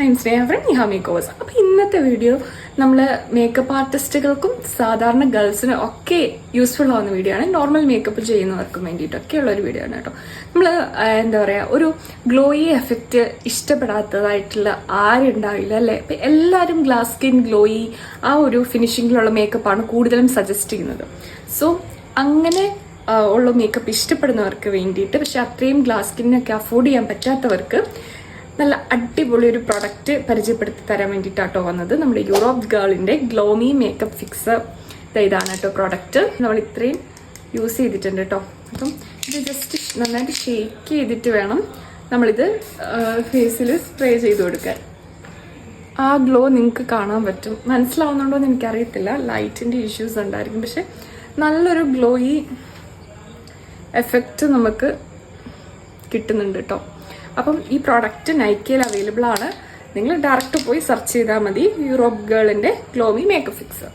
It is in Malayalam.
I'm Sneha from Neha Makeovers. അപ്പോൾ ഇന്നത്തെ വീഡിയോ നമ്മൾ മേക്കപ്പ് ആർട്ടിസ്റ്റുകൾക്കും സാധാരണ ഗേൾസിനും ഒക്കെ യൂസ്ഫുൾ ആവുന്ന വീഡിയോ ആണ്. നോർമൽ മേക്കപ്പ് ചെയ്യുന്നവർക്കും വേണ്ടിയിട്ടൊക്കെയുള്ള ഒരു വീഡിയോ ആണ് കേട്ടോ. നമ്മൾ എന്താ പറയുക, ഒരു ഗ്ലോയി എഫക്റ്റ് ഇഷ്ടപ്പെടാത്തതായിട്ടുള്ള ആരുണ്ടാവില്ല അല്ലേ? അപ്പം എല്ലാവരും ഗ്ലാസ് സ്കിൻ ഗ്ലോയി ആ ഒരു ഫിനിഷിങ്ങിലുള്ള മേക്കപ്പാണ് കൂടുതലും സജസ്റ്റ് ചെയ്യുന്നത്. സോ അങ്ങനെ ഉള്ള മേക്കപ്പ് ഇഷ്ടപ്പെടുന്നവർക്ക് വേണ്ടിയിട്ട്, പക്ഷെ അത്രയും ഗ്ലാസ് സ്കിന്നൊക്കെ അഫോർഡ് ചെയ്യാൻ പറ്റാത്തവർക്ക് നല്ല അടിപൊളി ഒരു പ്രൊഡക്റ്റ് പരിചയപ്പെടുത്തി തരാൻ വേണ്ടിയിട്ടാട്ടോ വന്നത്. നമ്മുടെ യൂറോപ്പ് ഗേളിൻ്റെ ഗ്ലോമി മേക്കപ്പ് ഫിക്സർ ഇതാണ് കേട്ടോ പ്രോഡക്റ്റ്. നമ്മൾ ഇത്രയും യൂസ് ചെയ്തിട്ടുണ്ട് കേട്ടോ. അപ്പം ഇത് ജസ്റ്റ് നന്നായിട്ട് ഷേക്ക് ചെയ്തിട്ട് വേണം നമ്മളിത് ഫേസിൽ സ്പ്രേ ചെയ്ത് കൊടുക്കാൻ. ആ ഗ്ലോ നിങ്ങൾക്ക് കാണാൻ പറ്റും. മനസ്സിലാവുന്നുണ്ടോ എന്ന് എനിക്കറിയത്തില്ല, ലൈറ്റിൻ്റെ ഇഷ്യൂസ് ഉണ്ടായിരിക്കും. പക്ഷെ നല്ലൊരു ഗ്ലോയി എഫക്റ്റ് നമുക്ക് കിട്ടുന്നുണ്ട് കേട്ടോ. അപ്പം ഈ പ്രോഡക്റ്റ് നൈക്കയിൽ അവൈലബിൾ ആണ്. നിങ്ങൾ ഡയറക്റ്റ് പോയി സെർച്ച് ചെയ്താൽ മതി, യൂറോപ്പ് ഗേളിൻ്റെ ഗ്ലോമി മേക്കപ്പ് ഫിക്സർ.